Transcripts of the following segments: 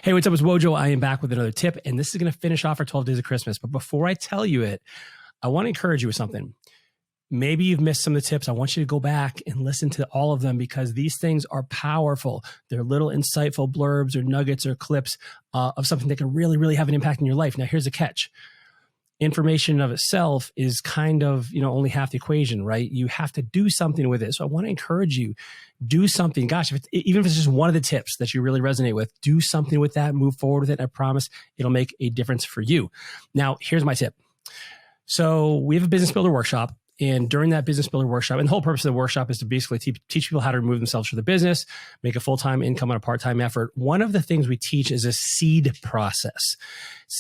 Hey, what's up? It's Wojo. I am back with another tip, and this is going to finish off our 12 days of Christmas. But before I tell you it, I want to encourage you with something. Maybe you've missed some of the tips. I want you to go back and listen to all of them because these things are powerful. They're little insightful blurbs or nuggets or clips of something that can really, really have an impact in your life. Now, here's the catch. Information of itself is kind of, only half the equation, right? You have to do something with it. So I want to encourage you, do something. Gosh, even if it's just one of the tips that you really resonate with, do something with that, move forward with it. I promise it'll make a difference for you. Now, here's my tip. So we have a business builder workshop. And during that business builder workshop, and the whole purpose of the workshop is to basically teach people how to remove themselves from the business, make a full-time income on a part-time effort. One of the things we teach is a SEED process.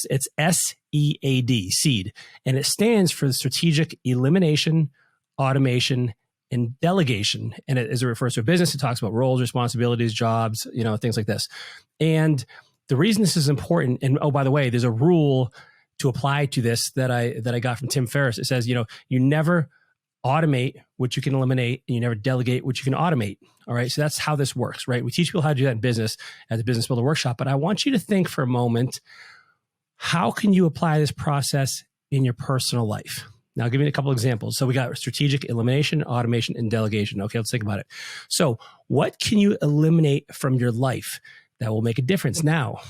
It's SEAD, SEED. And it stands for the Strategic Elimination, Automation, and Delegation. And as it refers to a business, it talks about roles, responsibilities, jobs, things like this. And the reason this is important, and oh, by the way, there's a rule to apply to this that I got from Tim Ferriss. It says, you never automate what you can eliminate, and you never delegate what you can automate. All right. So that's how this works, right? We teach people how to do that in business at the Business Builder Workshop. But I want you to think for a moment, how can you apply this process in your personal life? Now, I'll give you a couple examples. So we got strategic elimination, automation, and delegation. Okay, let's think about it. So what can you eliminate from your life that will make a difference? Now,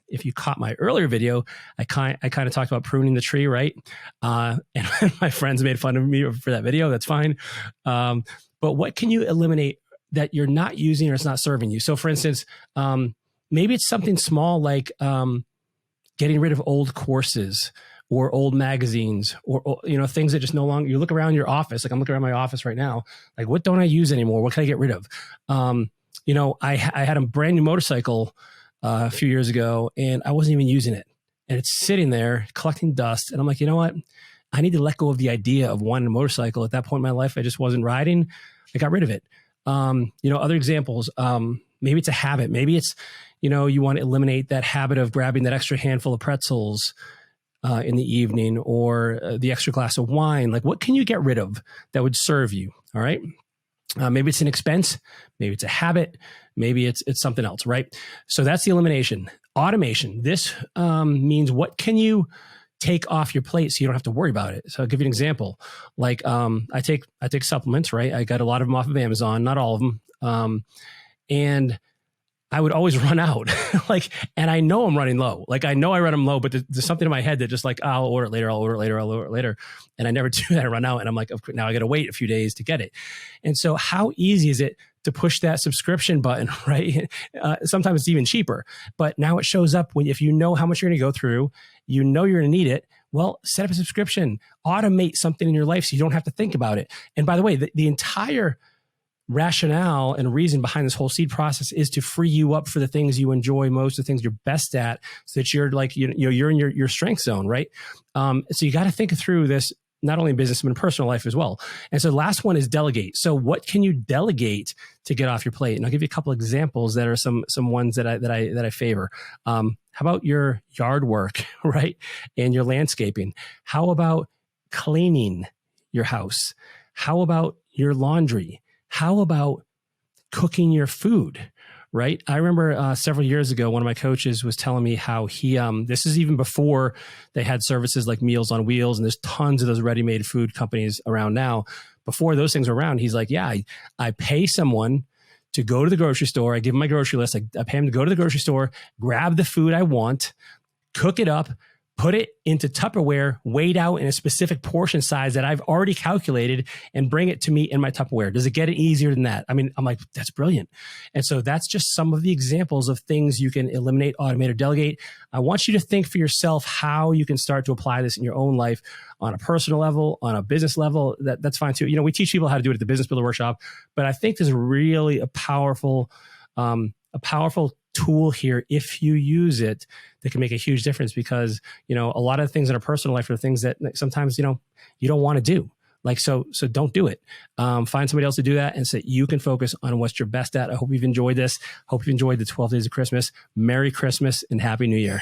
if you caught my earlier video, I kind of talked about pruning the tree, right? And my friends made fun of me for that video. That's fine. But what can you eliminate that you're not using or it's not serving you? So for instance, maybe it's something small like getting rid of old courses or old magazines or things that just no longer, you look around your office, like I'm looking around my office right now, like what don't I use anymore? What can I get rid of? I had a brand new motorcycle a few years ago, and I wasn't even using it. And it's sitting there collecting dust. And I'm like, you know what? I need to let go of the idea of wanting a motorcycle. At that point in my life, I just wasn't riding. I got rid of it. Other examples, maybe it's a habit. Maybe it's, you want to eliminate that habit of grabbing that extra handful of pretzels in the evening or the extra glass of wine. Like, what can you get rid of that would serve you? All right. Maybe it's an expense, maybe it's a habit, maybe it's something else, right? So that's the elimination. Automation. This means what can you take off your plate so you don't have to worry about it. So I'll give you an example. Like I take supplements, right? I got a lot of them off of Amazon, not all of them, and I would always run out, and I know I'm running low. Like I know I run them low, but there's something in my head that just like, I'll order it later. And I never do that. I run out and I'm like, now I got to wait a few days to get it. And so how easy is it to push that subscription button, right? Sometimes it's even cheaper, but now it shows up if you know how much you're going to go through, you're going to need it. Well, set up a subscription, automate something in your life so you don't have to think about it. And by the way, the entire rationale and reason behind this whole SEED process is to free you up for the things you enjoy most, the things you're best at, so that you're like, you're in your strength zone, right? So you got to think through this, not only in business, but in personal life as well. And so the last one is delegate. So what can you delegate to get off your plate? And I'll give you a couple examples that are some ones that I favor. How about your yard work, right? And your landscaping? How about cleaning your house? How about your laundry? How about cooking your food, right? I remember several years ago, one of my coaches was telling me how he, this is even before they had services like Meals on Wheels, and there's tons of those ready-made food companies around now. Before those things were around, he's like, yeah, I pay someone to go to the grocery store. I give him my grocery list. I pay him to go to the grocery store, grab the food I want, cook it up, put it into Tupperware, weighed out in a specific portion size that I've already calculated, and bring it to me in my Tupperware. Does it get it easier than that? I mean, I'm like, that's brilliant. And so that's just some of the examples of things you can eliminate, automate, or delegate. I want you to think for yourself how you can start to apply this in your own life on a personal level, on a business level. That's fine too. We teach people how to do it at the Business Builder Workshop, but I think there's really a powerful tool here if you use it that can make a huge difference, because a lot of things in our personal life are things that sometimes you don't want to do, so don't do it. Find somebody else to do that, and so that you can focus on what you're best at. I hope you've enjoyed this. Hope you've enjoyed the 12 days of Christmas. Merry Christmas and Happy New Year.